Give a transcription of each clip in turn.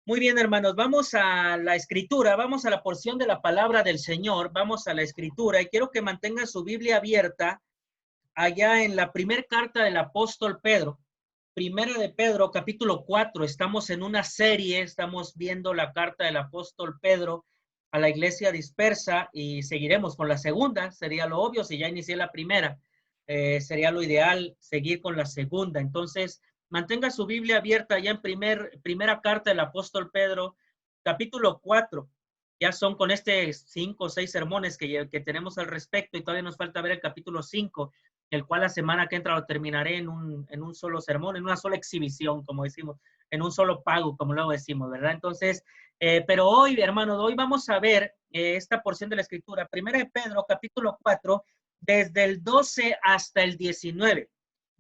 Muy bien, hermanos, vamos a la escritura, vamos a la porción de la palabra del Señor, vamos a la escritura y quiero que mantengan su Biblia abierta allá en la primera carta del apóstol Pedro, primera de Pedro, capítulo 4. Estamos en una serie, estamos viendo la carta del apóstol Pedro a la iglesia dispersa y seguiremos con la segunda, sería lo obvio, si ya inicié la primera, sería lo ideal seguir con la segunda. Entonces, mantenga su Biblia abierta ya en primera carta del apóstol Pedro, capítulo 4. Ya son con 5 o 6 sermones que tenemos al respecto y todavía nos falta ver el capítulo 5, el cual la semana que entra lo terminaré en un solo sermón, en una sola exhibición, como decimos, en un solo pago, como luego decimos, ¿verdad? Entonces, pero hoy, hermanos, hoy vamos a ver esta porción de la escritura, primera de Pedro, capítulo 4, desde el 12 hasta el 19,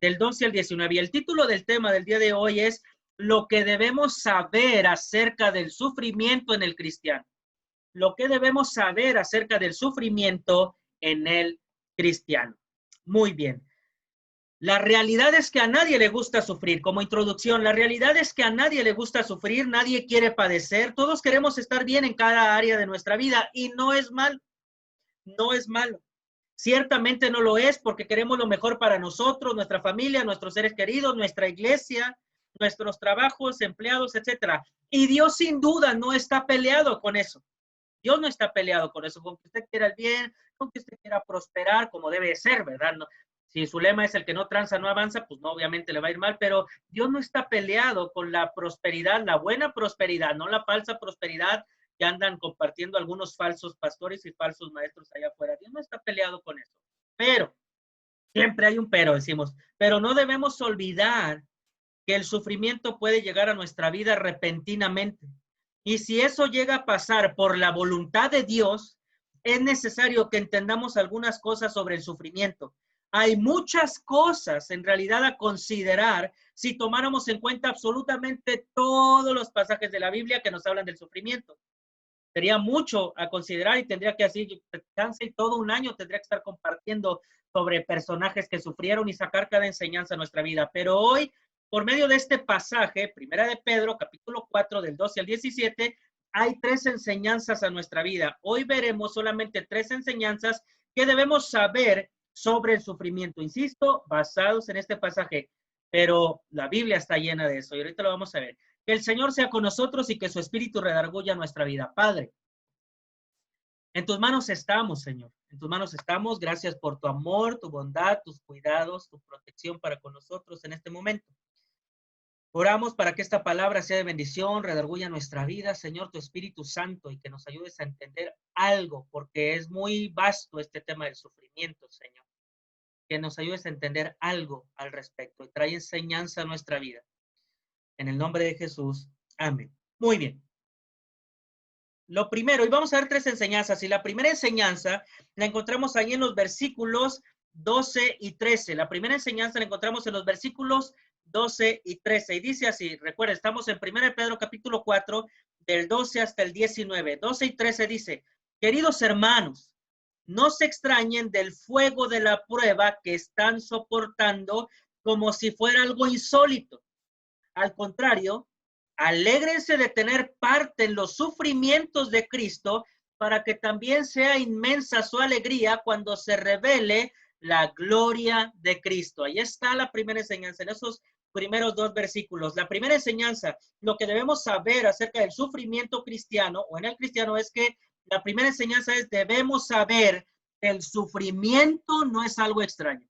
del 12 al 19. Y el título del tema del día de hoy es lo que debemos saber acerca del sufrimiento en el cristiano. Lo que debemos saber acerca del sufrimiento en el cristiano. Muy bien. La realidad es que a nadie le gusta sufrir. Como introducción, la realidad es que a nadie le gusta sufrir, nadie quiere padecer. Todos queremos estar bien en cada área de nuestra vida y no es malo. No es malo. Ciertamente no lo es porque queremos lo mejor para nosotros, nuestra familia, nuestros seres queridos, nuestra iglesia, nuestros trabajos, empleados, etcétera. Y Dios sin duda no está peleado con eso. Dios no está peleado con eso, con que usted quiera el bien, con que usted quiera prosperar, como debe ser, ¿verdad? No, si su lema es el que no tranza, no avanza, pues no, obviamente le va a ir mal, pero Dios no está peleado con la prosperidad, la buena prosperidad, no la falsa prosperidad que andan compartiendo algunos falsos pastores y falsos maestros allá afuera. Dios no está peleado con eso, pero, siempre hay un pero, decimos, pero no debemos olvidar que el sufrimiento puede llegar a nuestra vida repentinamente. Y si eso llega a pasar por la voluntad de Dios, es necesario que entendamos algunas cosas sobre el sufrimiento. Hay muchas cosas en realidad a considerar si tomáramos en cuenta absolutamente todos los pasajes de la Biblia que nos hablan del sufrimiento. Sería mucho a considerar y tendría que así, casi todo un año tendría que estar compartiendo sobre personajes que sufrieron y sacar cada enseñanza a nuestra vida. Pero hoy, por medio de este pasaje, primera de Pedro, capítulo 4, del 12 al 17, hay 3 enseñanzas a nuestra vida. Hoy veremos solamente 3 enseñanzas que debemos saber sobre el sufrimiento. Insisto, basados en este pasaje, pero la Biblia está llena de eso y ahorita lo vamos a ver. Que el Señor sea con nosotros y que su Espíritu redarguya nuestra vida. Padre, en tus manos estamos, Señor. En tus manos estamos. Gracias por tu amor, tu bondad, tus cuidados, tu protección para con nosotros en este momento. Oramos para que esta palabra sea de bendición, redarguya nuestra vida, Señor, tu Espíritu Santo, y que nos ayudes a entender algo, porque es muy vasto este tema del sufrimiento, Señor. Que nos ayudes a entender algo al respecto y trae enseñanza a nuestra vida. En el nombre de Jesús. Amén. Muy bien. Lo primero, y vamos a ver 3 enseñanzas, y la primera enseñanza la encontramos ahí en los versículos 12 y 13. La primera enseñanza la encontramos en los versículos 12 y 13, y dice así, recuerda, estamos en 1 Pedro capítulo 4, del 12 hasta el 19. 12 y 13 dice, queridos hermanos, no se extrañen del fuego de la prueba que están soportando como si fuera algo insólito. Al contrario, alégrense de tener parte en los sufrimientos de Cristo para que también sea inmensa su alegría cuando se revele la gloria de Cristo. Ahí está la primera enseñanza, en esos primeros 2 versículos. La primera enseñanza, lo que debemos saber acerca del sufrimiento cristiano o en el cristiano es que la primera enseñanza es debemos saber que el sufrimiento no es algo extraño.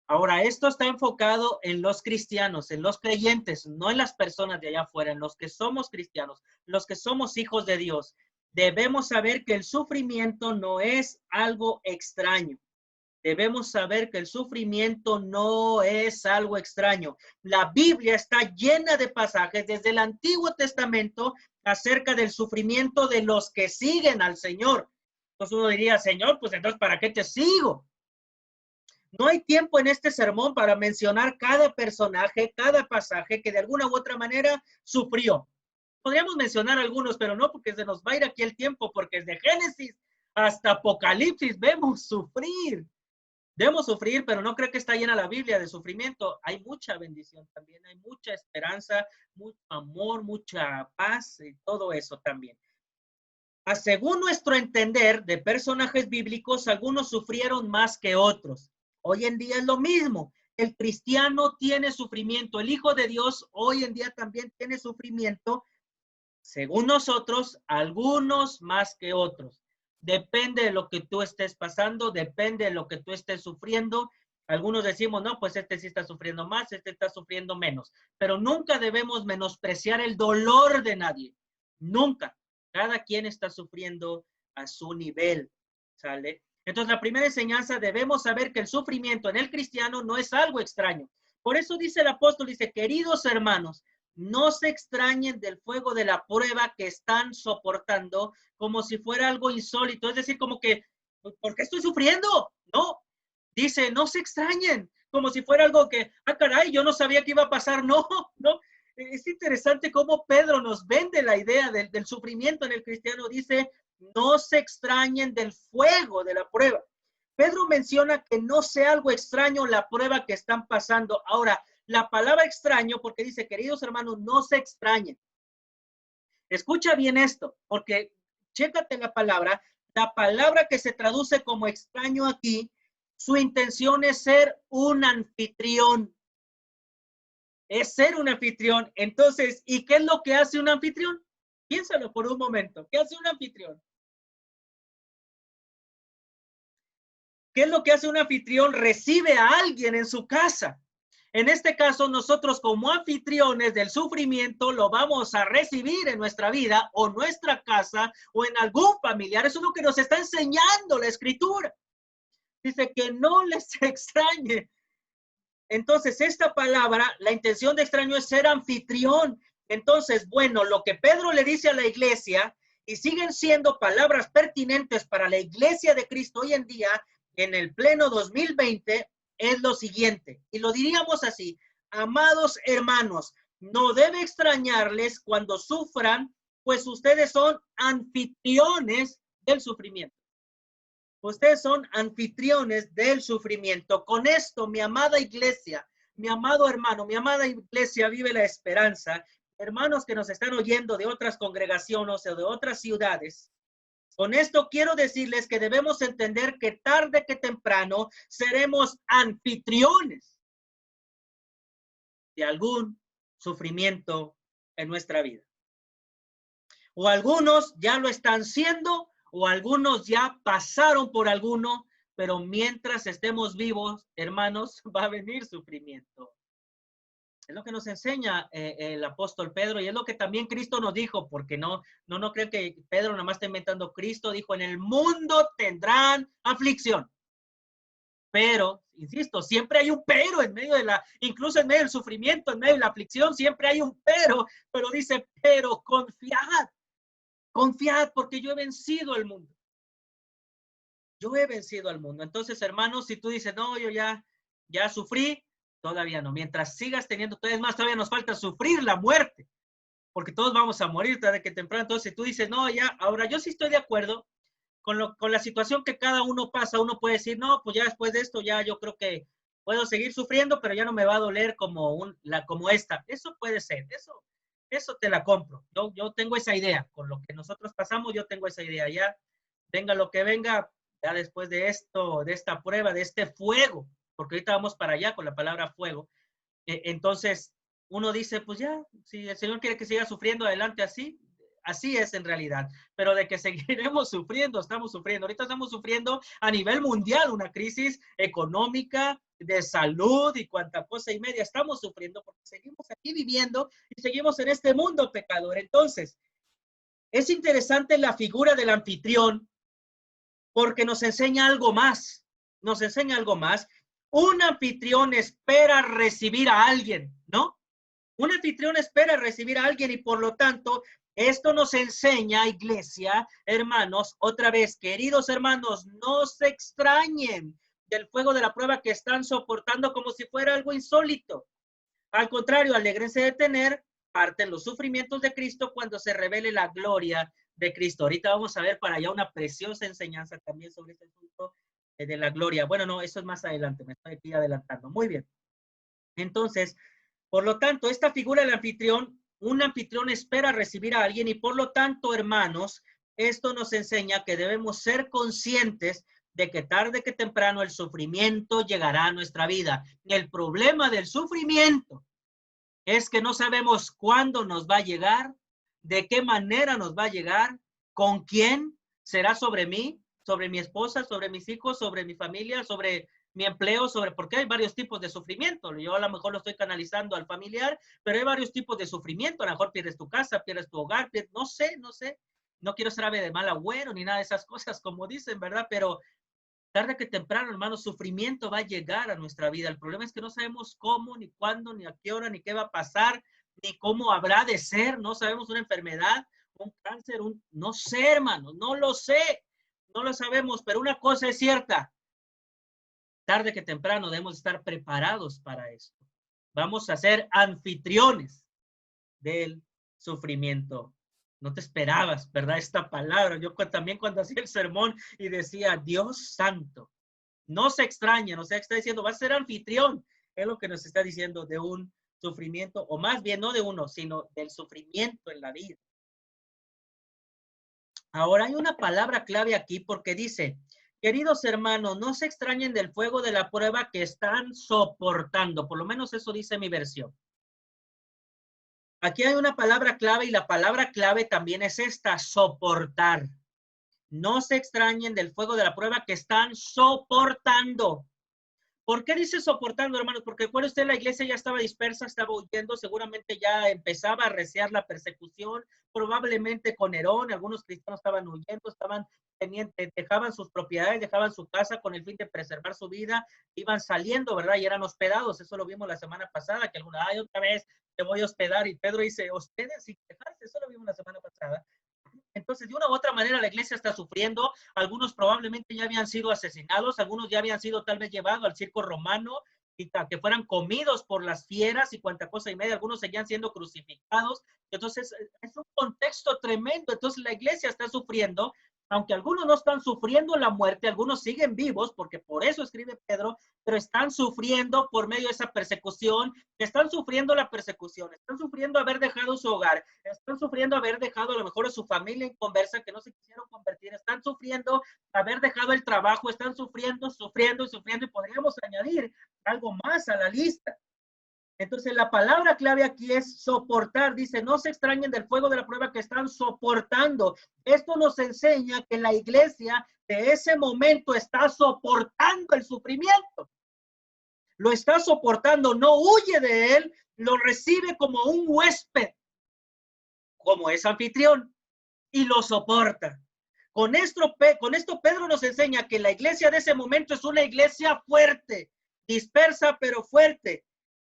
Ahora, esto está enfocado en los cristianos, en los creyentes, no en las personas de allá afuera, en los que somos cristianos, los que somos hijos de Dios. Debemos saber que el sufrimiento no es algo extraño. Debemos saber que el sufrimiento no es algo extraño. La Biblia está llena de pasajes desde el Antiguo Testamento acerca del sufrimiento de los que siguen al Señor. Entonces uno diría, Señor, pues entonces, ¿para qué te sigo? No hay tiempo en este sermón para mencionar cada personaje, cada pasaje que de alguna u otra manera sufrió. Podríamos mencionar algunos, pero no, porque se nos va a ir aquí el tiempo, porque desde Génesis hasta Apocalipsis vemos sufrir. Debemos sufrir, pero no creo que está llena la Biblia de sufrimiento. Hay mucha bendición también, hay mucha esperanza, mucho amor, mucha paz y todo eso también. Según nuestro entender de personajes bíblicos, algunos sufrieron más que otros. Hoy en día es lo mismo. El cristiano tiene sufrimiento. El Hijo de Dios hoy en día también tiene sufrimiento. Según nosotros, algunos más que otros. Depende de lo que tú estés pasando, depende de lo que tú estés sufriendo. Algunos decimos, no, pues este sí está sufriendo más, este está sufriendo menos. Pero nunca debemos menospreciar el dolor de nadie. Nunca. Cada quien está sufriendo a su nivel, ¿sale? Entonces, la primera enseñanza, debemos saber que el sufrimiento en el cristiano no es algo extraño. Por eso dice el apóstol, dice, queridos hermanos, no se extrañen del fuego de la prueba que están soportando como si fuera algo insólito. Es decir, como que, ¿por qué estoy sufriendo? No, dice, no se extrañen, como si fuera algo que, caray, yo no sabía que iba a pasar. No, no. Es interesante cómo Pedro nos vende la idea del sufrimiento en el cristiano. Dice, no se extrañen del fuego de la prueba. Pedro menciona que no sea algo extraño la prueba que están pasando. Ahora, la palabra extraño, porque dice, queridos hermanos, no se extrañen. Escucha bien esto, porque chécate la palabra que se traduce como extraño aquí, su intención es ser un anfitrión. Es ser un anfitrión. Entonces, ¿y qué es lo que hace un anfitrión? Piénsalo por un momento. ¿Qué hace un anfitrión? ¿Qué es lo que hace un anfitrión? Recibe a alguien en su casa. En este caso, nosotros como anfitriones del sufrimiento lo vamos a recibir en nuestra vida o nuestra casa o en algún familiar. Eso es lo que nos está enseñando la Escritura. Dice que no les extrañe. Entonces, esta palabra, la intención de extraño es ser anfitrión. Entonces, bueno, lo que Pedro le dice a la iglesia, y siguen siendo palabras pertinentes para la iglesia de Cristo hoy en día, en el pleno 2020, es lo siguiente, y lo diríamos así: amados hermanos, no debe extrañarles cuando sufran, pues ustedes son anfitriones del sufrimiento. Ustedes son anfitriones del sufrimiento. Con esto, mi amada iglesia, mi amado hermano, mi amada iglesia Vive la Esperanza, hermanos que nos están oyendo de otras congregaciones o de otras ciudades, con esto quiero decirles que debemos entender que tarde que temprano seremos anfitriones de algún sufrimiento en nuestra vida. O algunos ya lo están siendo, o algunos ya pasaron por alguno, pero mientras estemos vivos, hermanos, va a venir sufrimiento. Es lo que nos enseña el apóstol Pedro, y es lo que también Cristo nos dijo, porque no creo que Pedro nada más está inventando. Cristo dijo, en el mundo tendrán aflicción. Pero, insisto, siempre hay un pero en medio de incluso en medio del sufrimiento, en medio de la aflicción, siempre hay un pero dice, pero confiad porque yo he vencido al mundo. Yo he vencido al mundo. Entonces, hermanos, si tú dices, no, yo ya sufrí, todavía no. Mientras sigas teniendo, todavía nos falta sufrir la muerte, porque todos vamos a morir tarde que temprano. Entonces, si tú dices, no, ya, ahora yo sí estoy de acuerdo con la situación que cada uno pasa. Uno puede decir, no, pues ya después de esto, ya yo creo que puedo seguir sufriendo, pero ya no me va a doler como esta. Eso puede ser, eso te la compro. Yo tengo esa idea. Con lo que nosotros pasamos, yo tengo esa idea. Ya venga lo que venga, ya después de esto, de esta prueba, de este fuego, porque ahorita vamos para allá con la palabra fuego. Entonces, uno dice, pues ya, si el Señor quiere que siga sufriendo, adelante así. Así es en realidad, pero de que seguiremos sufriendo, estamos sufriendo. Ahorita estamos sufriendo a nivel mundial una crisis económica, de salud y cuanta cosa y media. Estamos sufriendo porque seguimos aquí viviendo y seguimos en este mundo pecador. Entonces, es interesante la figura del anfitrión porque nos enseña algo más. Nos enseña algo más. Un anfitrión espera recibir a alguien, ¿no? Un anfitrión espera recibir a alguien y por lo tanto, esto nos enseña, iglesia, hermanos, otra vez, queridos hermanos, no se extrañen del fuego de la prueba que están soportando como si fuera algo insólito. Al contrario, alégrense de tener parte en los sufrimientos de Cristo cuando se revele la gloria de Cristo. Ahorita vamos a ver para allá una preciosa enseñanza también sobre este asunto de la gloria. Bueno, no, eso es más adelante, me estoy aquí adelantando. Muy bien. Entonces, por lo tanto, esta figura del anfitrión, un anfitrión espera recibir a alguien y por lo tanto, hermanos, esto nos enseña que debemos ser conscientes de que tarde que temprano el sufrimiento llegará a nuestra vida. El problema del sufrimiento es que no sabemos cuándo nos va a llegar, de qué manera nos va a llegar, con quién será sobre mí, sobre mi esposa, sobre mis hijos, sobre mi familia, sobre mi empleo, porque hay varios tipos de sufrimiento. Yo a lo mejor lo estoy canalizando al familiar, pero hay varios tipos de sufrimiento. A lo mejor pierdes tu casa, pierdes tu hogar, no sé. No quiero ser ave de mal agüero ni nada de esas cosas, como dicen, ¿verdad? Pero tarde que temprano, hermano, sufrimiento va a llegar a nuestra vida. El problema es que no sabemos cómo, ni cuándo, ni a qué hora, ni qué va a pasar, ni cómo habrá de ser. No sabemos una enfermedad, un cáncer, no sé, hermano, no lo sé. No lo sabemos, pero una cosa es cierta. Tarde que temprano debemos estar preparados para esto. Vamos a ser anfitriones del sufrimiento. No te esperabas, ¿verdad? Esta palabra. Yo también cuando hacía el sermón y decía, Dios santo, no se extraña, nos está diciendo, va a ser anfitrión. Es lo que nos está diciendo de un sufrimiento, o más bien no de uno, sino del sufrimiento en la vida. Ahora hay una palabra clave aquí porque dice, queridos hermanos, no se extrañen del fuego de la prueba que están soportando. Por lo menos eso dice mi versión. Aquí hay una palabra clave y la palabra clave también es esta, soportar. No se extrañen del fuego de la prueba que están soportando. ¿Por qué dice soportando, hermanos? Porque cuando usted la iglesia ya estaba dispersa, estaba huyendo, seguramente ya empezaba a arreciar la persecución, probablemente con Nerón, algunos cristianos estaban huyendo, estaban tenientes, dejaban sus propiedades, dejaban su casa con el fin de preservar su vida, iban saliendo, ¿verdad? Y eran hospedados, eso lo vimos la semana pasada, que alguna, ay, otra vez te voy a hospedar, y Pedro dice, hospeden sin quejarse, eso lo vimos la semana pasada. Entonces, de una u otra manera, la iglesia está sufriendo. Algunos probablemente ya habían sido asesinados, algunos ya habían sido tal vez llevados al circo romano y que fueran comidos por las fieras y cuanta cosa y media. Algunos seguían siendo crucificados. Entonces, es un contexto tremendo. Entonces, la iglesia está sufriendo. Aunque algunos no están sufriendo la muerte, algunos siguen vivos, porque por eso escribe Pedro, pero están sufriendo por medio de esa persecución, están sufriendo la persecución, están sufriendo haber dejado su hogar, están sufriendo haber dejado a lo mejor a su familia inconversa que no se quisieron convertir, están sufriendo haber dejado el trabajo, están sufriendo y podríamos añadir algo más a la lista. Entonces la palabra clave aquí es soportar. Dice, no se extrañen del fuego de la prueba que están soportando. Esto nos enseña que la iglesia de ese momento está soportando el sufrimiento. Lo está soportando, no huye de él, lo recibe como un huésped, como es anfitrión, y lo soporta. Con esto Pedro nos enseña que la iglesia de ese momento es una iglesia fuerte, dispersa pero fuerte.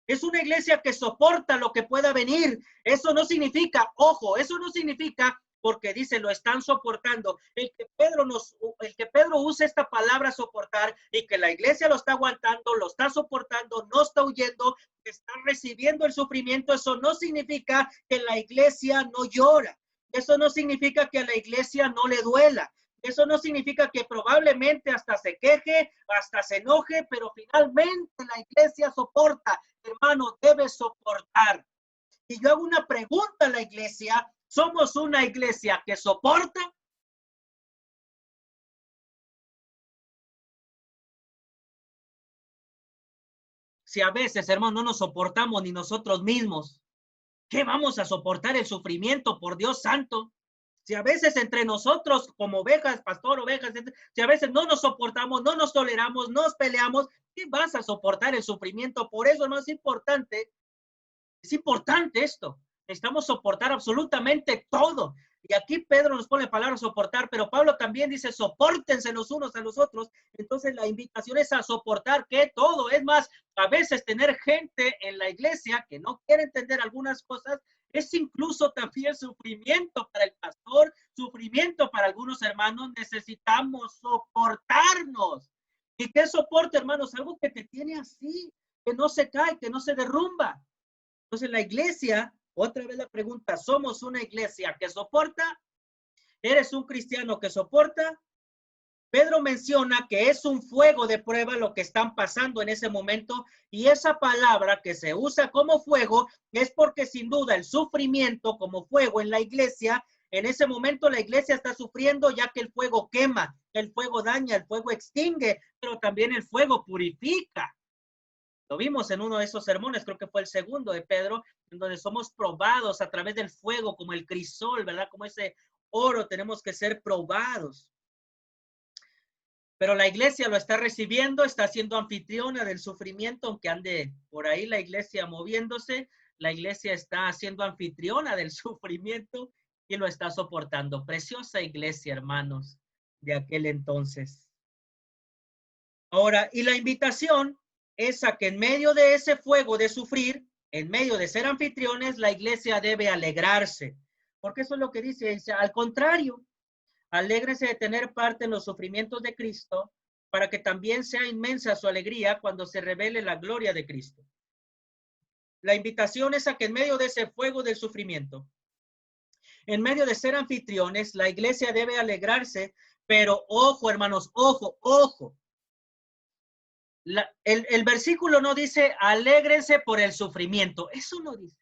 Es una iglesia que soporta lo que pueda venir. Eso no significa, ojo, eso no significa porque dice lo están soportando. El que Pedro use esta palabra soportar y que la iglesia lo está aguantando, lo está soportando, no está huyendo, está recibiendo el sufrimiento, eso no significa que la iglesia no llora. Eso no significa que a la iglesia no le duela. Eso no significa que probablemente hasta se queje, hasta se enoje, pero finalmente la iglesia soporta. Hermano, debe soportar. Y yo hago una pregunta a la iglesia. ¿Somos una iglesia que soporta? Si a veces, hermano, no nos soportamos ni nosotros mismos, ¿qué vamos a soportar el sufrimiento, por Dios santo? Si a veces entre nosotros como ovejas, pastor, ovejas, si a veces no nos soportamos, no nos toleramos, nos peleamos, ¿qué vas a soportar el sufrimiento? Por eso no es importante esto. Necesitamos soportar absolutamente todo. Y aquí Pedro nos pone la palabra soportar, pero Pablo también dice sopórtense los unos a los otros. Entonces la invitación es a soportar que todo. Es más, a veces tener gente en la iglesia que no quiere entender algunas cosas es incluso también sufrimiento para el pastor, sufrimiento para algunos hermanos. Necesitamos soportarnos. ¿Y qué soporte, hermanos? Algo que te tiene así, que no se cae, que no se derrumba. Entonces la iglesia, otra vez la pregunta, ¿somos una iglesia que soporta? ¿Eres un cristiano que soporta? Pedro menciona que es un fuego de prueba lo que están pasando en ese momento, y esa palabra que se usa como fuego es porque sin duda el sufrimiento como fuego en la iglesia, en ese momento la iglesia está sufriendo, ya que el fuego quema, el fuego daña, el fuego extingue, pero también el fuego purifica. Lo vimos en uno de esos sermones, creo que fue el segundo de Pedro, en donde somos probados a través del fuego, como el crisol, ¿verdad? Como ese oro, tenemos que ser probados. Pero la iglesia lo está recibiendo, está siendo anfitriona del sufrimiento, aunque ande por ahí la iglesia moviéndose, la iglesia está siendo anfitriona del sufrimiento y lo está soportando. Preciosa iglesia, hermanos, de aquel entonces. Ahora, y la invitación es a que en medio de ese fuego de sufrir, en medio de ser anfitriones, la iglesia debe alegrarse. Porque eso es lo que dice, al contrario, alégrense de tener parte en los sufrimientos de Cristo, para que también sea inmensa su alegría cuando se revele la gloria de Cristo. La invitación es a que en medio de ese fuego del sufrimiento, en medio de ser anfitriones, la iglesia debe alegrarse, pero ojo, hermanos, ojo. El versículo no dice alégrense por el sufrimiento, eso no dice.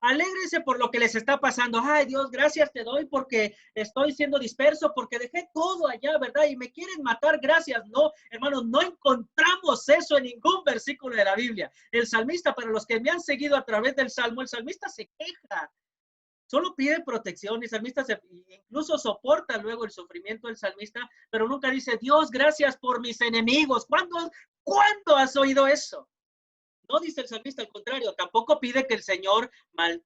Alégrense por lo que les está pasando. Ay, Dios, gracias te doy porque estoy siendo disperso, porque dejé todo allá, ¿verdad? Y me quieren matar, gracias. No, hermanos, no encontramos eso en ningún versículo de la Biblia. El salmista, para los que me han seguido a través del Salmo, el salmista se queja. Solo pide protección, el salmista incluso soporta luego el sufrimiento del salmista, pero nunca dice, Dios, gracias por mis enemigos. ¿Cuándo has oído eso? No dice el salmista, al contrario, tampoco pide que el Señor,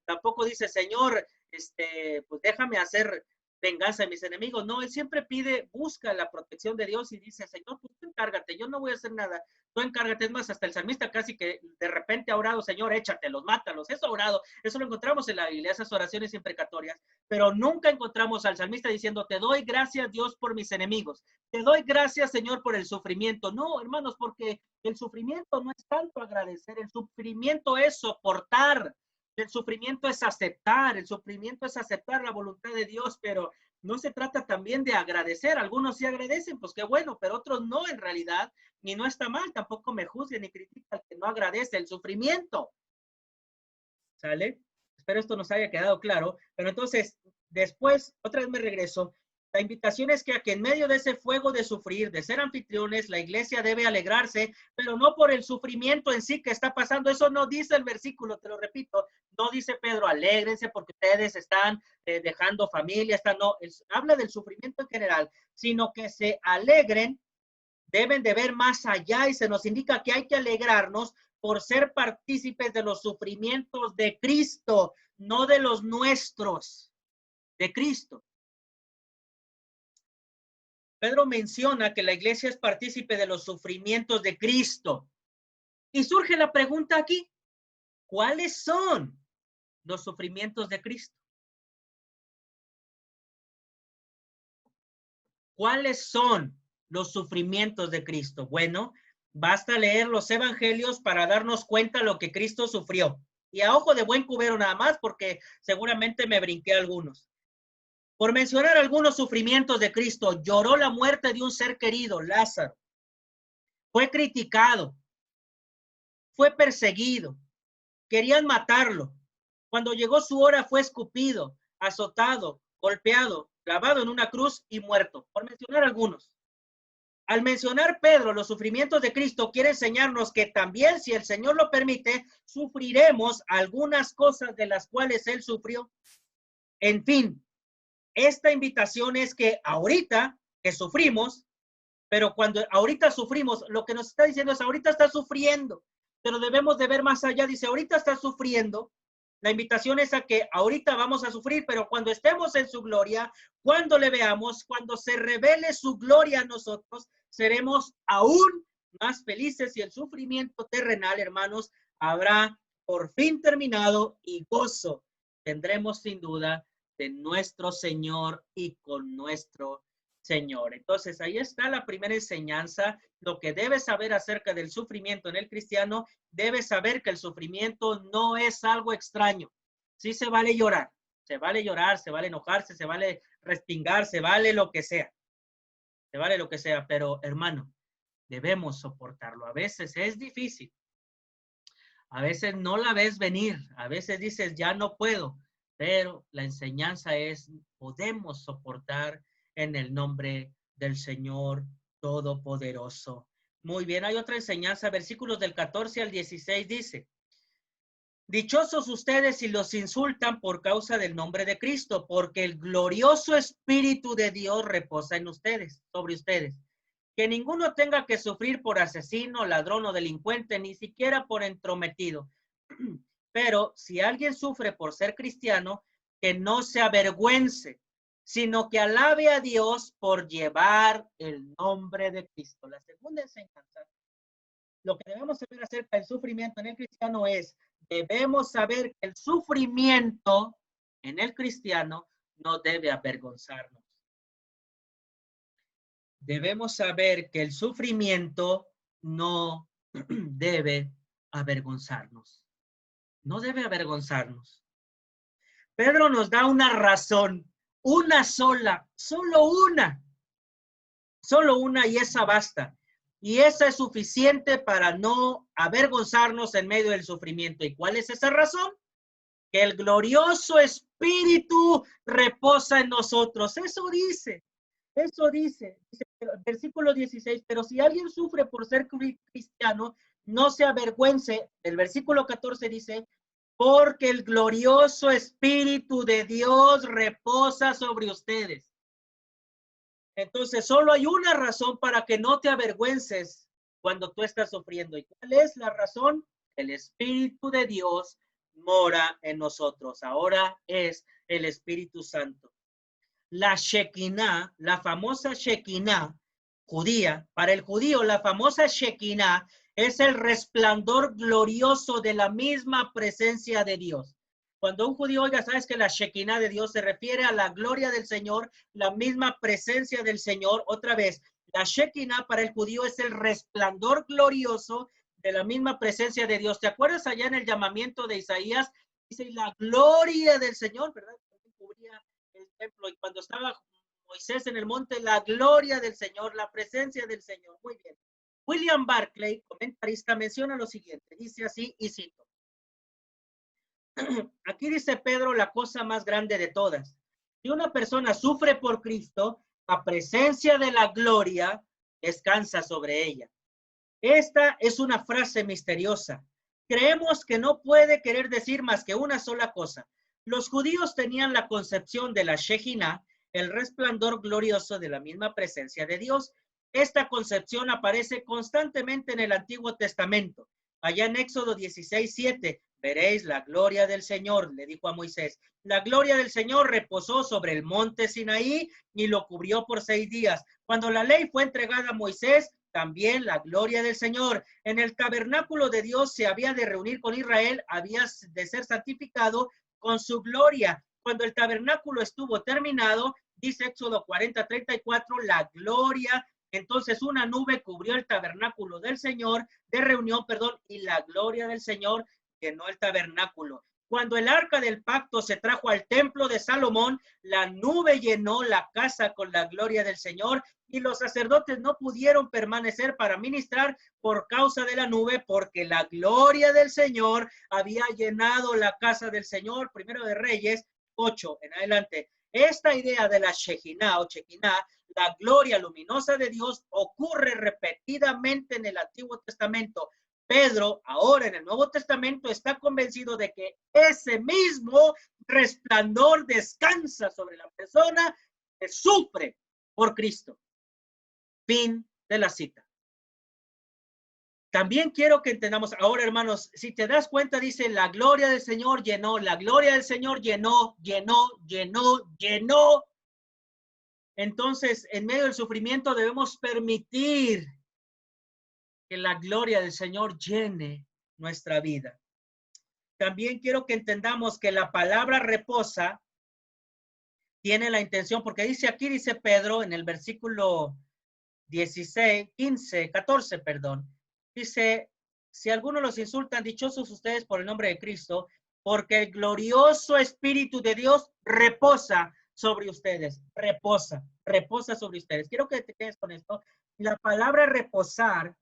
tampoco dice, Señor, pues déjame hacer venganza de mis enemigos. No, él siempre pide, busca la protección de Dios y dice, Señor, pues tú encárgate, yo no voy a hacer nada, tú encárgate. Es más, hasta el salmista casi que de repente ha orado, Señor, échatelos, mátalos. Eso ha orado, eso lo encontramos en la Biblia, esas oraciones imprecatorias, pero nunca encontramos al salmista diciendo, te doy gracias, Dios, por mis enemigos. Te doy gracias, Señor, por el sufrimiento. No, hermanos, porque el sufrimiento no es tanto agradecer, el sufrimiento es soportar, el sufrimiento es aceptar, el sufrimiento es aceptar la voluntad de Dios, pero no se trata también de agradecer. Algunos sí agradecen, pues qué bueno, pero otros no en realidad, ni no está mal, tampoco me juzguen ni critiquen al que no agradece el sufrimiento. ¿Sale? Espero esto nos haya quedado claro, pero entonces, después, otra vez me regreso. La invitación es que en medio de ese fuego de sufrir, de ser anfitriones, la iglesia debe alegrarse, pero no por el sufrimiento en sí que está pasando. Eso no dice el versículo, te lo repito. No dice Pedro, alégrense porque ustedes están dejando familia. No, habla del sufrimiento en general, sino que se alegren, deben de ver más allá y se nos indica que hay que alegrarnos por ser partícipes de los sufrimientos de Cristo, no de los nuestros, de Cristo. Pedro menciona que la iglesia es partícipe de los sufrimientos de Cristo. Y surge la pregunta aquí, ¿cuáles son los sufrimientos de Cristo? ¿Cuáles son los sufrimientos de Cristo? Bueno, basta leer los evangelios para darnos cuenta de lo que Cristo sufrió. Y a ojo de buen cubero nada más, porque seguramente me brinqué algunos. Por mencionar algunos sufrimientos de Cristo, lloró la muerte de un ser querido, Lázaro. Fue criticado, fue perseguido, querían matarlo. Cuando llegó su hora fue escupido, azotado, golpeado, clavado en una cruz y muerto, por mencionar algunos. Al mencionar Pedro los sufrimientos de Cristo, quiere enseñarnos que también, si el Señor lo permite, sufriremos algunas cosas de las cuales él sufrió. En fin, esta invitación es que ahorita que sufrimos, pero cuando ahorita sufrimos, lo que nos está diciendo es ahorita está sufriendo, pero debemos de ver más allá. Dice, ahorita está sufriendo. La invitación es a que ahorita vamos a sufrir, pero cuando estemos en su gloria, cuando le veamos, cuando se revele su gloria a nosotros, seremos aún más felices y el sufrimiento terrenal, hermanos, habrá por fin terminado y gozo tendremos sin duda de nuestro Señor y con nuestro Señor. Entonces, ahí está la primera enseñanza. Lo que debes saber acerca del sufrimiento en el cristiano, debes saber que el sufrimiento no es algo extraño. Sí se vale llorar, se vale enojarse, se vale respingar, se vale lo que sea. te vale lo que sea, pero hermano, debemos soportarlo. A veces es difícil, a veces no la ves venir, a veces dices, ya no puedo, pero la enseñanza es, podemos soportar en el nombre del Señor Todopoderoso. Muy bien, hay otra enseñanza, versículos del 14 al 16 dice, dichosos ustedes si los insultan por causa del nombre de Cristo, porque el glorioso Espíritu de Dios reposa en ustedes, sobre ustedes. Que ninguno tenga que sufrir por asesino, ladrón o delincuente, ni siquiera por entrometido. Pero si alguien sufre por ser cristiano, que no se avergüence, sino que alabe a Dios por llevar el nombre de Cristo. La segunda enseñanza, lo que debemos saber acerca del sufrimiento en el cristiano es, debemos saber que el sufrimiento en el cristiano no debe avergonzarnos. Debemos saber que el sufrimiento no debe avergonzarnos. No debe avergonzarnos. Pedro nos da una razón, una sola, solo una y esa basta. Y esa es suficiente para no avergonzarnos en medio del sufrimiento. ¿Y cuál es esa razón? Que el glorioso Espíritu reposa en nosotros. Eso dice, versículo 16, pero si alguien sufre por ser cristiano, no se avergüence. El versículo 14 dice, porque el glorioso Espíritu de Dios reposa sobre ustedes. Entonces, solo hay una razón para que no te avergüences cuando tú estás sufriendo. ¿Y cuál es la razón? El Espíritu de Dios mora en nosotros. Ahora es el Espíritu Santo. La Shekinah, la famosa Shekinah judía, para el judío, la famosa Shekinah es el resplandor glorioso de la misma presencia de Dios. Cuando un judío oiga, sabes que la Shekinah de Dios se refiere a la gloria del Señor, la misma presencia del Señor. Otra vez, la Shekinah para el judío es el resplandor glorioso de la misma presencia de Dios. ¿Te acuerdas allá en el llamamiento de Isaías? Dice, la gloria del Señor, ¿verdad? Cubría el templo y cuando estaba Moisés en el monte, la gloria del Señor, la presencia del Señor. Muy bien. William Barclay, comentarista, menciona lo siguiente. Dice así y cito. Aquí dice Pedro la cosa más grande de todas. Si una persona sufre por Cristo, la presencia de la gloria descansa sobre ella. Esta es una frase misteriosa. Creemos que no puede querer decir más que una sola cosa. Los judíos tenían la concepción de la Shekinah, el resplandor glorioso de la misma presencia de Dios. Esta concepción aparece constantemente en el Antiguo Testamento. Allá en Éxodo 16:7, veréis la gloria del Señor, le dijo a Moisés. La gloria del Señor reposó sobre el monte Sinaí y lo cubrió por 6 días. Cuando la ley fue entregada a Moisés, también la gloria del Señor. En el tabernáculo de Dios se había de reunir con Israel, había de ser santificado con su gloria. Cuando el tabernáculo estuvo terminado, dice Éxodo 40:34, la gloria. Entonces una nube cubrió el tabernáculo del Señor, de reunión, perdón, y la gloria del Señor llenó el tabernáculo. Cuando el arca del pacto se trajo al templo de Salomón, la nube llenó la casa con la gloria del Señor y los sacerdotes no pudieron permanecer para ministrar por causa de la nube, porque la gloria del Señor había llenado la casa del Señor. Primero de Reyes 8 en adelante. Esta idea de la Shekinah o Shekinah, la gloria luminosa de Dios, ocurre repetidamente en el Antiguo Testamento. Pedro, ahora en el Nuevo Testamento, está convencido de que ese mismo resplandor descansa sobre la persona que sufre por Cristo. Fin de la cita. También quiero que entendamos, ahora hermanos, si te das cuenta, dice, la gloria del Señor llenó, la gloria del Señor llenó. Entonces, en medio del sufrimiento debemos permitir que la gloria del Señor llene nuestra vida. También quiero que entendamos que la palabra reposa tiene la intención, porque dice Pedro en el versículo 14, dice, si algunos los insultan, dichosos ustedes por el nombre de Cristo, porque el glorioso Espíritu de Dios reposa sobre ustedes. Reposa, reposa sobre ustedes. Quiero que te quedes con esto. La palabra reposar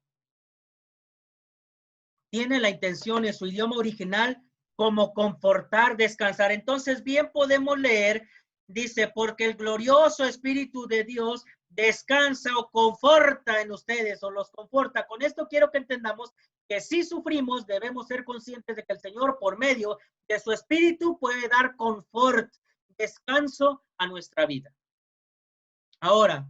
tiene la intención en su idioma original como confortar, descansar. Entonces, bien podemos leer, dice, porque el glorioso Espíritu de Dios descansa o conforta en ustedes o los conforta. Con esto quiero que entendamos que si sufrimos, debemos ser conscientes de que el Señor, por medio de su Espíritu, puede dar confort, descanso a nuestra vida. Ahora,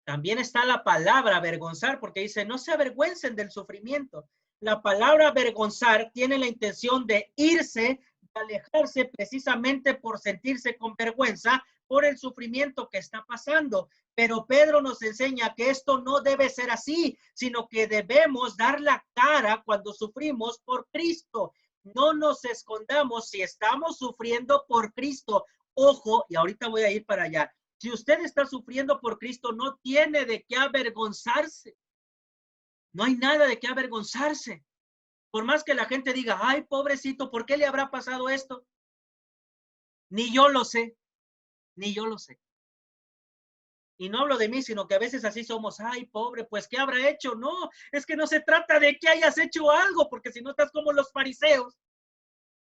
también está la palabra avergonzar, porque dice, no se avergüencen del sufrimiento. La palabra avergonzar tiene la intención de irse, de alejarse precisamente por sentirse con vergüenza por el sufrimiento que está pasando. Pero Pedro nos enseña que esto no debe ser así, sino que debemos dar la cara cuando sufrimos por Cristo. No nos escondamos si estamos sufriendo por Cristo. Ojo, y ahorita voy a ir para allá. Si usted está sufriendo por Cristo, no tiene de qué avergonzarse. No hay nada de qué avergonzarse. Por más que la gente diga, ay, pobrecito, ¿por qué le habrá pasado esto? Ni yo lo sé, ni yo lo sé. Y no hablo de mí, sino que a veces así somos, ay, pobre, pues, ¿qué habrá hecho? No, es que no se trata de que hayas hecho algo, porque si no estás como los fariseos.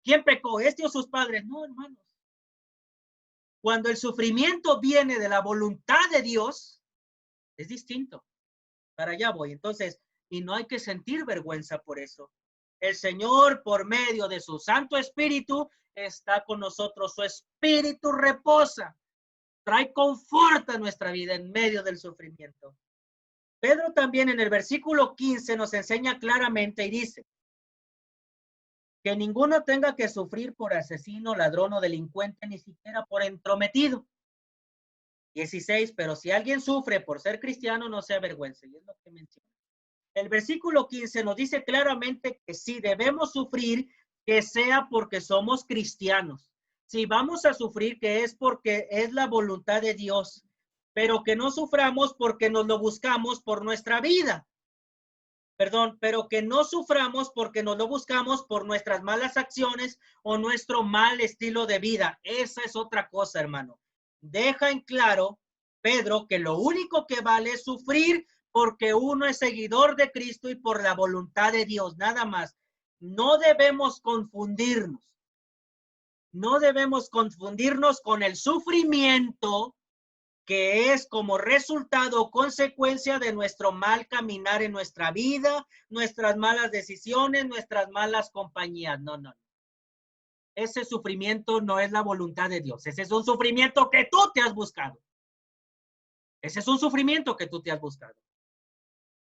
¿Quién pecó, este o sus padres? No, hermanos. Cuando el sufrimiento viene de la voluntad de Dios, es distinto. Para allá voy. Entonces, y no hay que sentir vergüenza por eso. El Señor, por medio de su Santo Espíritu, está con nosotros. Su Espíritu reposa, trae confort a nuestra vida en medio del sufrimiento. Pedro también en el versículo 15 nos enseña claramente y dice que ninguno tenga que sufrir por asesino, ladrón o delincuente, ni siquiera por entrometido. 16, pero si alguien sufre por ser cristiano, no se avergüence. Y es lo que menciona. El versículo 15 nos dice claramente que si debemos sufrir, que sea porque somos cristianos. Si vamos a sufrir, que es porque es la voluntad de Dios, pero que no suframos porque nos lo buscamos por nuestra vida. Perdón, pero que no suframos porque nos lo buscamos por nuestras malas acciones o nuestro mal estilo de vida. Esa es otra cosa, hermano. Deja en claro, Pedro, que lo único que vale es sufrir porque uno es seguidor de Cristo y por la voluntad de Dios, nada más. No debemos confundirnos. No debemos confundirnos con el sufrimiento que es como resultado o consecuencia de nuestro mal caminar en nuestra vida, nuestras malas decisiones, nuestras malas compañías. No, no. Ese sufrimiento no es la voluntad de Dios. Ese es un sufrimiento que tú te has buscado. Ese es un sufrimiento que tú te has buscado.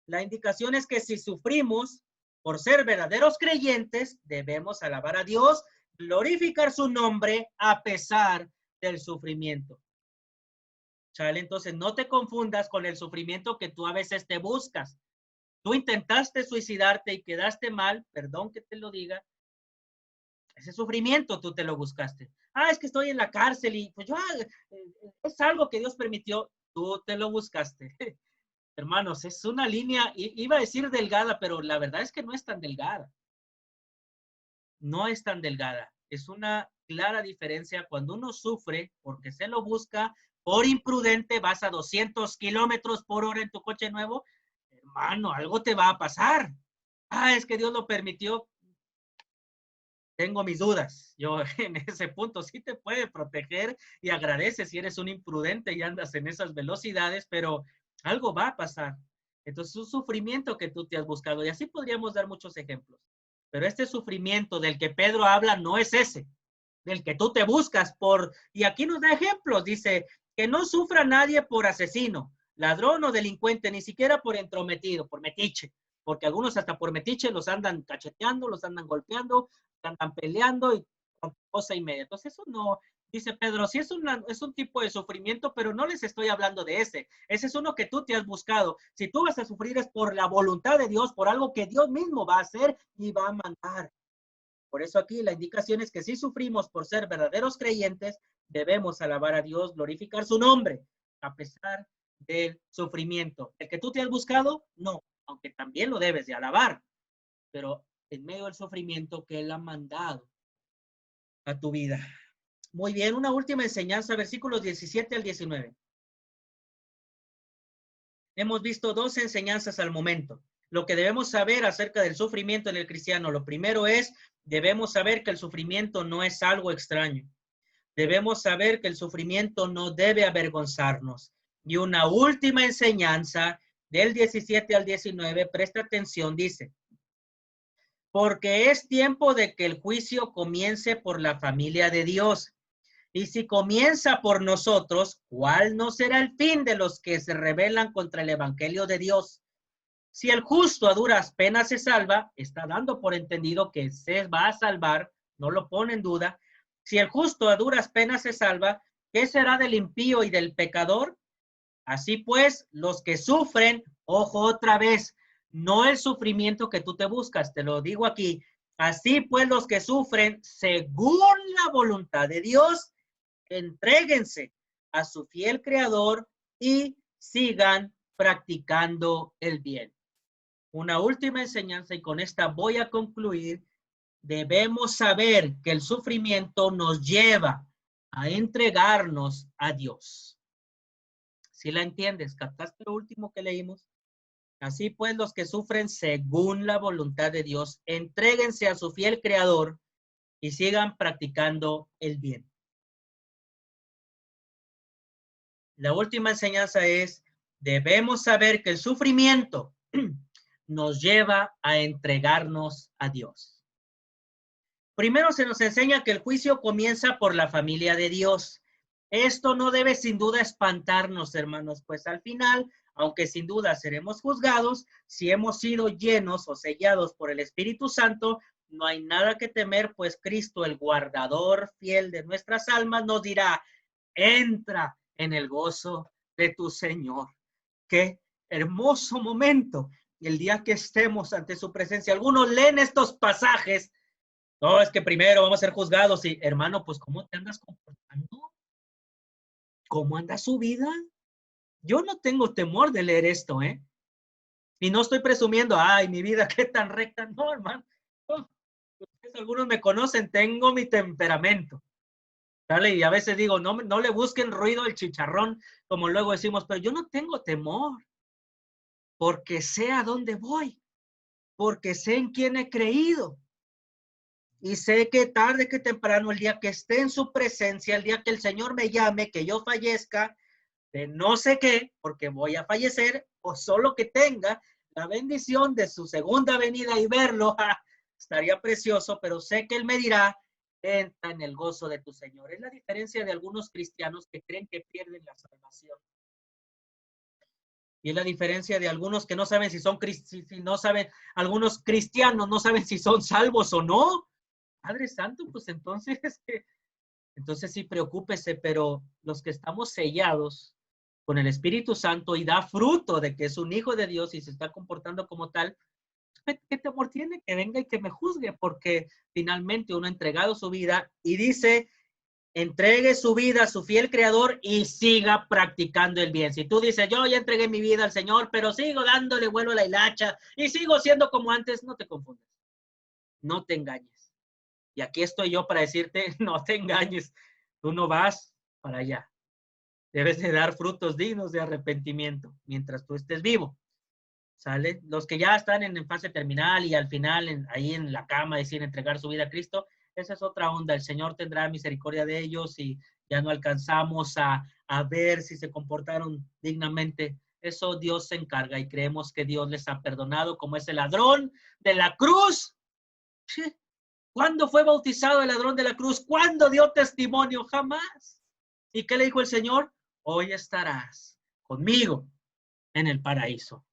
La indicación es que si sufrimos por ser verdaderos creyentes, debemos alabar a Dios, glorificar su nombre a pesar del sufrimiento. Chale, entonces no te confundas con el sufrimiento que tú a veces te buscas. Tú intentaste suicidarte y quedaste mal, perdón que te lo diga, ese sufrimiento tú te lo buscaste. Ah, es que estoy en la cárcel y pues yo, es algo que Dios permitió, tú te lo buscaste. Hermanos, es una línea, iba a decir delgada, pero la verdad es que no es tan delgada. No es tan delgada. Es una clara diferencia cuando uno sufre porque se lo busca por imprudente, vas a 200 kilómetros por hora en tu coche nuevo, hermano, algo te va a pasar. Ah, es que Dios lo permitió. Tengo mis dudas. Yo en ese punto sí te puede proteger y agradece si eres un imprudente y andas en esas velocidades, pero algo va a pasar. Entonces, un sufrimiento que tú te has buscado y así podríamos dar muchos ejemplos. Pero este sufrimiento del que Pedro habla no es ese, del que tú te buscas por, y aquí nos da ejemplos, dice, que no sufra nadie por asesino, ladrón o delincuente, ni siquiera por entrometido, por metiche, porque algunos hasta por metiche los andan cacheteando, los andan golpeando, andan peleando y cosa y media. Entonces eso no, dice Pedro, sí es un tipo de sufrimiento, pero no les estoy hablando de ese. Ese es uno que tú te has buscado. Si tú vas a sufrir es por la voluntad de Dios, por algo que Dios mismo va a hacer y va a mandar. Por eso aquí la indicación es que si sufrimos por ser verdaderos creyentes, debemos alabar a Dios, glorificar su nombre, a pesar del sufrimiento. ¿El que tú te has buscado? No, aunque también lo debes de alabar, pero en medio del sufrimiento que Él ha mandado a tu vida. Muy bien, una última enseñanza, versículos 17 al 19. Hemos visto dos enseñanzas al momento. Lo que debemos saber acerca del sufrimiento en el cristiano, lo primero es, debemos saber que el sufrimiento no es algo extraño. Debemos saber que el sufrimiento no debe avergonzarnos. Y una última enseñanza del 17 al 19, presta atención, dice, porque es tiempo de que el juicio comience por la familia de Dios. Y si comienza por nosotros, ¿cuál no será el fin de los que se rebelan contra el evangelio de Dios? Si el justo a duras penas se salva, está dando por entendido que se va a salvar, no lo pone en duda. Si el justo a duras penas se salva, ¿qué será del impío y del pecador? Así pues, los que sufren, ojo otra vez, no el sufrimiento que tú te buscas, te lo digo aquí. Así pues, los que sufren según la voluntad de Dios, entréguense a su fiel creador y sigan practicando el bien. Una última enseñanza y con esta voy a concluir. Debemos saber que el sufrimiento nos lleva a entregarnos a Dios. ¿Sí la entiendes? ¿Captaste lo último que leímos? Así pues, los que sufren según la voluntad de Dios, entréguense a su fiel creador y sigan practicando el bien. La última enseñanza es, debemos saber que el sufrimiento nos lleva a entregarnos a Dios. Primero se nos enseña que el juicio comienza por la familia de Dios. Esto no debe sin duda espantarnos, hermanos, pues al final, aunque sin duda seremos juzgados, si hemos sido llenos o sellados por el Espíritu Santo, no hay nada que temer, pues Cristo, el guardador fiel de nuestras almas, nos dirá, entra en el gozo de tu Señor. Qué hermoso momento el día que estemos ante su presencia. Algunos leen estos pasajes. No, es que primero vamos a ser juzgados. Y hermano, pues ¿cómo te andas comportando? ¿Cómo anda su vida? Yo no tengo temor de leer esto, ¿eh? Y no estoy presumiendo, ay, mi vida, qué tan recta. No, hermano. No. Algunos me conocen, tengo mi temperamento. ¿Vale? Y a veces digo, no le busquen ruido al chicharrón, como luego decimos, pero yo no tengo temor, porque sé a dónde voy, porque sé en quién he creído. Y sé que tarde que temprano, el día que esté en su presencia, el día que el Señor me llame, que yo fallezca, de no sé qué, porque voy a fallecer, o solo que tenga la bendición de su segunda venida y verlo, estaría precioso, pero sé que Él me dirá, entra en el gozo de tu Señor. Es la diferencia de algunos cristianos que creen que pierden la salvación. Y es la diferencia de algunos que no saben si son cristianos, si no saben, algunos cristianos no saben si son salvos o no. Padre Santo, pues entonces sí preocúpese, pero los que estamos sellados con el Espíritu Santo y da fruto de que es un hijo de Dios y se está comportando como tal, ¿qué temor tiene? Que venga y que me juzgue, porque finalmente uno ha entregado su vida y dice, entregue su vida a su fiel creador y siga practicando el bien. Si tú dices, yo ya entregué mi vida al Señor, pero sigo dándole vuelo a la hilacha y sigo siendo como antes, no te confundas, no te engañes. Y aquí estoy yo para decirte, no te engañes, tú no vas para allá. Debes de dar frutos dignos de arrepentimiento mientras tú estés vivo. ¿Sale? Los que ya están en fase terminal y al final ahí en la cama deciden entregar su vida a Cristo, esa es otra onda. El Señor tendrá misericordia de ellos y ya no alcanzamos a ver si se comportaron dignamente. Eso Dios se encarga y creemos que Dios les ha perdonado, como ese ladrón de la cruz. ¿Cuándo fue bautizado el ladrón de la cruz? ¿Cuándo dio testimonio? Jamás. ¿Y qué le dijo el Señor? Hoy estarás conmigo en el paraíso.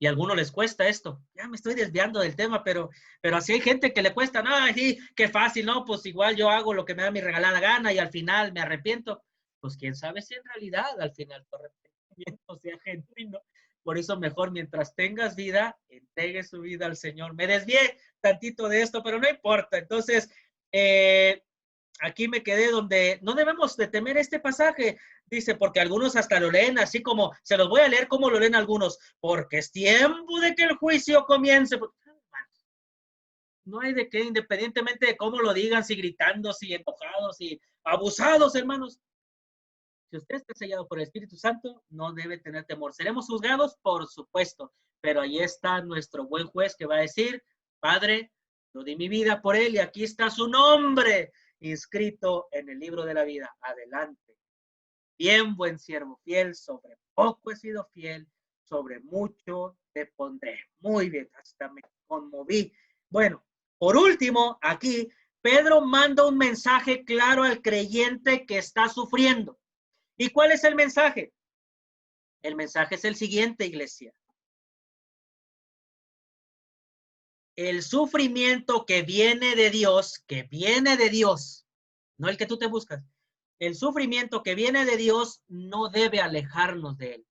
Y a algunos les cuesta esto. Ya me estoy desviando del tema, pero así hay gente que le cuesta, no, sí, qué fácil, no, pues igual yo hago lo que me da mi regalada gana y al final me arrepiento. Pues quién sabe si en realidad al final tu arrepentimiento sea genuino. Por eso mejor mientras tengas vida, entregue su vida al Señor. Me desvié tantito de esto, pero no importa. Entonces, aquí me quedé donde no debemos de temer este pasaje. Dice, porque algunos hasta lo leen así como, se los voy a leer como lo leen algunos, porque es tiempo de que el juicio comience. No hay de qué, independientemente de cómo lo digan, si gritando, si enojados, si abusados, hermanos. Si usted está sellado por el Espíritu Santo, no debe tener temor. ¿Seremos juzgados? Por supuesto, pero ahí está nuestro buen juez que va a decir, Padre, yo di mi vida por él y aquí está su nombre inscrito en el libro de la vida. Adelante. Bien, buen siervo fiel, sobre poco he sido fiel, sobre mucho te pondré. Muy bien, hasta me conmoví. Bueno, por último, aquí Pedro manda un mensaje claro al creyente que está sufriendo. ¿Y cuál es el mensaje? El mensaje es el siguiente, iglesia. El sufrimiento que viene de Dios, no el que tú te buscas, el sufrimiento que viene de Dios no debe alejarnos de él.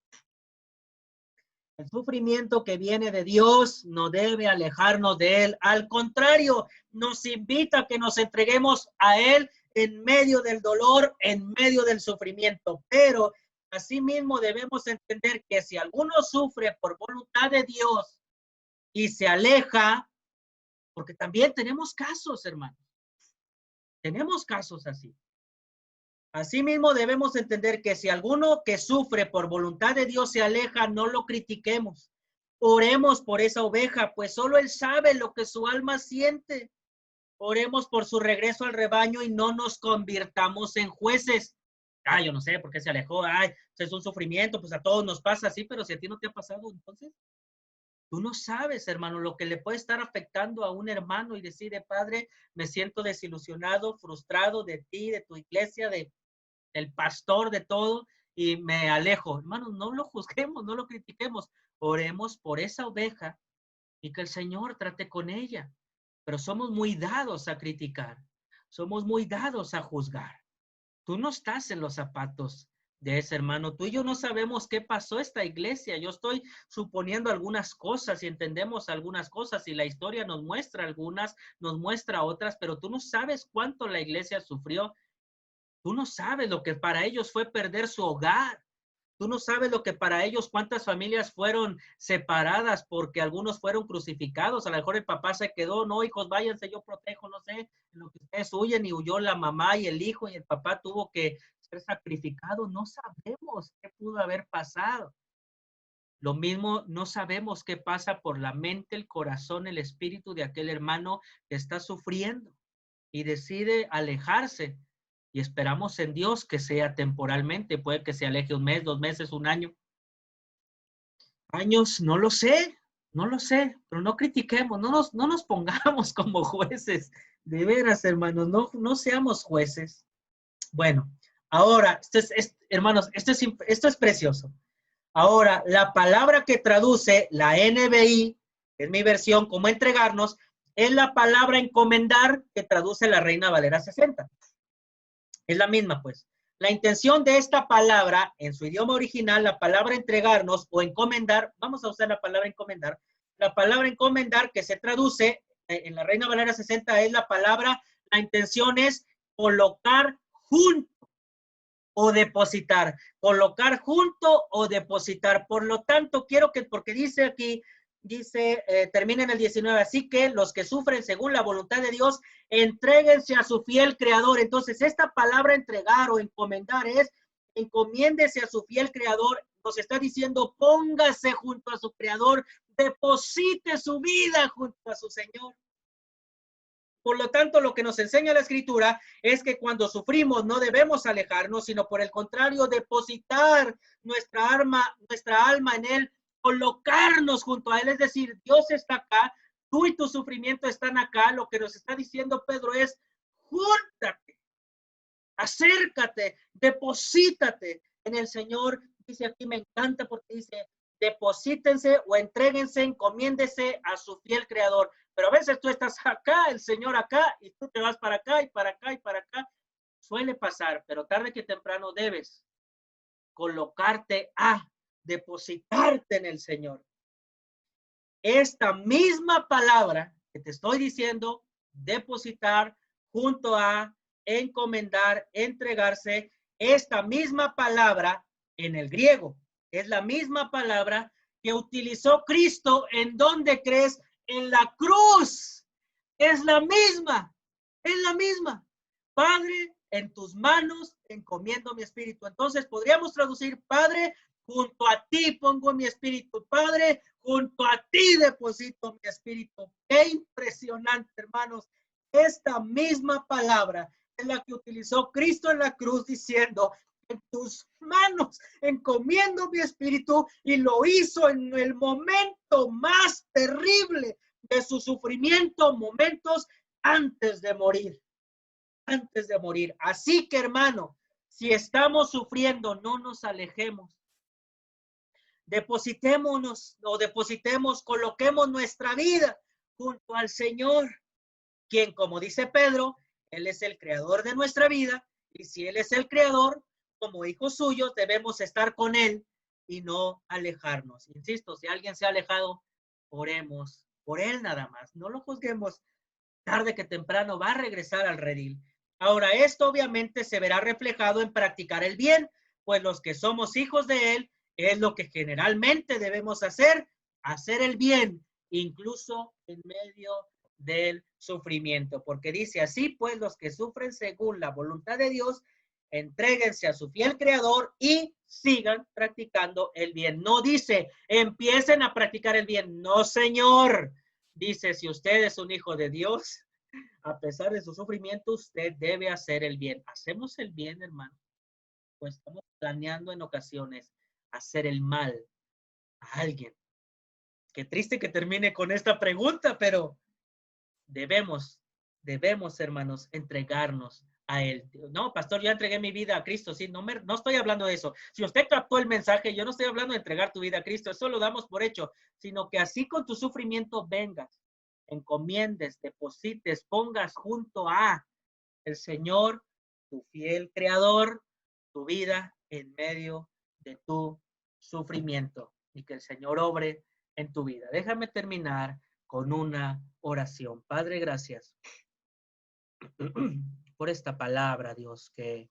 El sufrimiento que viene de Dios no debe alejarnos de él. Al contrario, nos invita a que nos entreguemos a él en medio del dolor, en medio del sufrimiento. Pero asimismo debemos entender que si alguno sufre por voluntad de Dios y se aleja, porque también tenemos casos, hermanos. Tenemos casos así. Asimismo debemos entender que si alguno que sufre por voluntad de Dios se aleja, no lo critiquemos. Oremos por esa oveja, pues solo él sabe lo que su alma siente. Oremos por su regreso al rebaño y no nos convirtamos en jueces. Yo no sé por qué se alejó. Es un sufrimiento, pues a todos nos pasa así, pero si a ti no te ha pasado, entonces tú no sabes, hermano, lo que le puede estar afectando a un hermano y decir, Padre, me siento desilusionado, frustrado de ti, de tu iglesia, del pastor, de todo, y me alejo. Hermanos, no lo juzguemos, no lo critiquemos. Oremos por esa oveja y que el Señor trate con ella. Pero somos muy dados a criticar. Somos muy dados a juzgar. Tú no estás en los zapatos de ese hermano. Tú y yo no sabemos qué pasó esta iglesia. Yo estoy suponiendo algunas cosas y entendemos algunas cosas y la historia nos muestra algunas, nos muestra otras, pero tú no sabes cuánto la iglesia sufrió. Tú no sabes lo que para ellos fue perder su hogar. Tú no sabes lo que para ellos, cuántas familias fueron separadas porque algunos fueron crucificados. A lo mejor el papá se quedó, no, hijos, váyanse, yo protejo, no sé, en lo que ustedes huyen, y huyó la mamá y el hijo y el papá tuvo que ser sacrificado. No sabemos qué pudo haber pasado. Lo mismo, no sabemos qué pasa por la mente, el corazón, el espíritu de aquel hermano que está sufriendo y decide alejarse. Y esperamos en Dios que sea temporalmente, puede que se aleje un mes, 2 meses, un año. Años, no lo sé, pero no critiquemos, no nos pongamos como jueces. De veras, hermanos, no seamos jueces. Bueno, ahora, hermanos, esto es precioso. Ahora, la palabra que traduce la NBI, que es mi versión, como entregarnos, es la palabra encomendar que traduce la Reina Valera 60. Es la misma, pues. La intención de esta palabra, en su idioma original, la palabra entregarnos o encomendar, vamos a usar la palabra encomendar que se traduce en la Reina Valera 60 es la palabra, la intención es colocar junto o depositar, colocar junto o depositar. Por lo tanto, quiero que, porque dice aquí, termina en el 19, así que los que sufren según la voluntad de Dios, entréguense a su fiel creador. Entonces, esta palabra entregar o encomendar es, encomiéndese a su fiel creador. Nos está diciendo, póngase junto a su creador, deposite su vida junto a su Señor. Por lo tanto, lo que nos enseña la Escritura es que cuando sufrimos no debemos alejarnos, sino por el contrario, depositar nuestra alma en Él, colocarnos junto a Él. Es decir, Dios está acá, tú y tu sufrimiento están acá. Lo que nos está diciendo Pedro es, júntate, acércate, deposítate en el Señor. Dice aquí, me encanta porque dice, deposítense o entréguense, encomiéndese a su fiel creador. Pero a veces tú estás acá, el Señor acá, y tú te vas para acá y para acá y para acá. Suele pasar, pero tarde que temprano debes colocarte depositarte en el Señor. Esta misma palabra que te estoy diciendo, depositar junto a encomendar, entregarse, esta misma palabra en el griego es la misma palabra que utilizó Cristo. ¿En dónde crees? En la cruz. Es la misma, es la misma. Padre, en tus manos encomiendo mi espíritu. Entonces podríamos traducir, Padre, junto a ti pongo mi espíritu. Padre, junto a ti deposito mi espíritu. Qué impresionante, hermanos. Esta misma palabra es la que utilizó Cristo en la cruz diciendo, en tus manos encomiendo mi espíritu, y lo hizo en el momento más terrible de su sufrimiento, momentos antes de morir. Antes de morir. Así que, hermano, si estamos sufriendo, no nos alejemos. Depositemos, coloquemos nuestra vida junto al Señor, quien, como dice Pedro, Él es el creador de nuestra vida, y si Él es el creador, como hijos suyos, debemos estar con Él y no alejarnos. Insisto, si alguien se ha alejado, oremos por Él nada más. No lo juzguemos. Tarde que temprano va a regresar al redil. Ahora, esto obviamente se verá reflejado en practicar el bien, pues los que somos hijos de Él, es lo que generalmente debemos hacer el bien, incluso en medio del sufrimiento, porque dice así, pues los que sufren según la voluntad de Dios, entréguense a su fiel creador y sigan practicando el bien. No dice, empiecen a practicar el bien. No, Señor. Dice, si usted es un hijo de Dios, a pesar de su sufrimiento, usted debe hacer el bien. ¿Hacemos el bien, hermano? Pues estamos planeando en ocasiones hacer el mal a alguien. Qué triste que termine con esta pregunta, pero debemos, hermanos, entregarnos a Él. No, pastor, yo entregué mi vida a Cristo. Sí, no estoy hablando de eso. Si usted captó el mensaje, yo no estoy hablando de entregar tu vida a Cristo. Eso lo damos por hecho, sino que así con tu sufrimiento vengas, encomiendes, deposites, pongas junto a el Señor, tu fiel creador, tu vida en medio de tu sufrimiento, y que el Señor obre en tu vida. Déjame terminar con una oración. Padre, gracias por esta palabra, Dios, que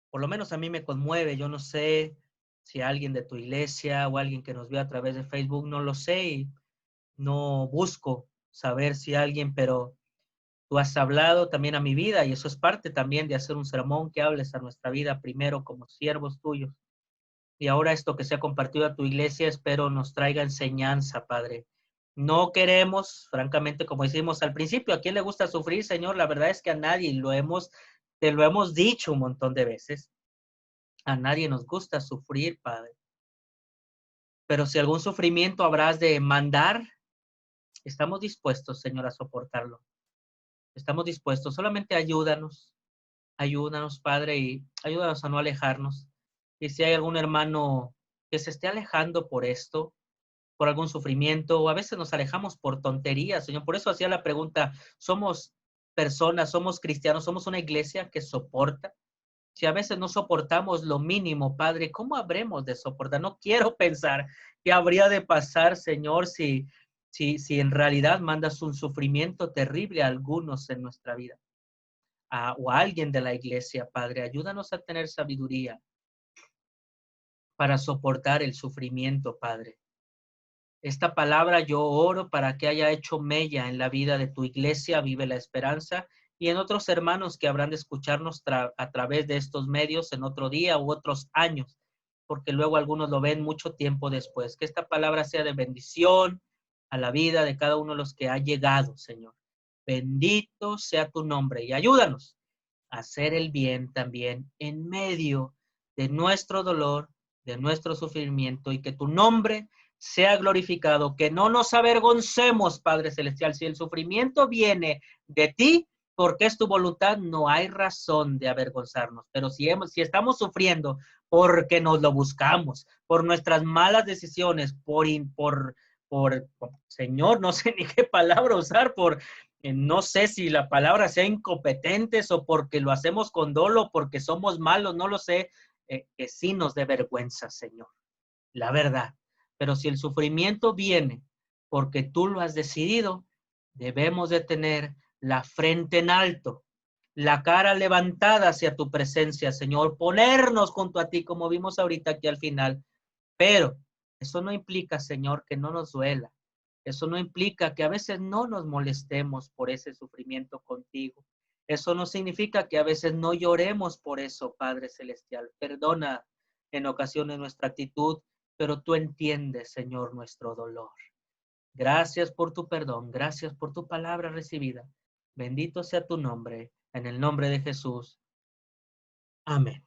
por lo menos a mí me conmueve. Yo no sé si alguien de tu iglesia o alguien que nos vio a través de Facebook, no lo sé, y no busco saber si alguien, pero tú has hablado también a mi vida, y eso es parte también de hacer un sermón, que hables a nuestra vida primero como siervos tuyos. Y ahora esto que se ha compartido a tu iglesia, espero nos traiga enseñanza, Padre. No queremos, francamente, como decimos al principio, ¿a quién le gusta sufrir, Señor? La verdad es que a nadie, te lo hemos dicho un montón de veces. A nadie nos gusta sufrir, Padre. Pero si algún sufrimiento habrás de mandar, estamos dispuestos, Señor, a soportarlo. Estamos dispuestos. Solamente ayúdanos, Padre, y ayúdanos a no alejarnos. Y si hay algún hermano que se esté alejando por esto, por algún sufrimiento, o a veces nos alejamos por tonterías, Señor. Por eso hacía la pregunta, ¿somos personas, somos cristianos, somos una iglesia que soporta? Si a veces no soportamos lo mínimo, Padre, ¿cómo habremos de soportar? No quiero pensar qué habría de pasar, Señor, si en realidad mandas un sufrimiento terrible a algunos en nuestra vida, o a alguien de la iglesia, Padre. Ayúdanos a tener sabiduría para soportar el sufrimiento, Padre. Esta palabra yo oro para que haya hecho mella en la vida de tu iglesia, Vive la Esperanza, y en otros hermanos que habrán de escucharnos a través de estos medios en otro día u otros años, porque luego algunos lo ven mucho tiempo después. Que esta palabra sea de bendición a la vida de cada uno de los que ha llegado, Señor. Bendito sea tu nombre, y ayúdanos a hacer el bien también en medio de nuestro dolor, de nuestro sufrimiento, y que tu nombre sea glorificado, que no nos avergoncemos, Padre Celestial. Si el sufrimiento viene de ti, porque es tu voluntad, no hay razón de avergonzarnos. Pero si estamos sufriendo porque nos lo buscamos, por nuestras malas decisiones, por Señor, no sé ni qué palabra usar, no sé si la palabra sea incompetentes, o porque lo hacemos con dolo, porque somos malos, no lo sé, que sí nos dé vergüenza, Señor, la verdad. Pero si el sufrimiento viene porque tú lo has decidido, debemos de tener la frente en alto, la cara levantada hacia tu presencia, Señor, ponernos junto a ti, como vimos ahorita aquí al final. Pero eso no implica, Señor, que no nos duela. Eso no implica que a veces no nos molestemos por ese sufrimiento contigo. Eso no significa que a veces no lloremos por eso, Padre Celestial. Perdona en ocasiones nuestra actitud, pero tú entiendes, Señor, nuestro dolor. Gracias por tu perdón, gracias por tu palabra recibida. Bendito sea tu nombre, en el nombre de Jesús. Amén.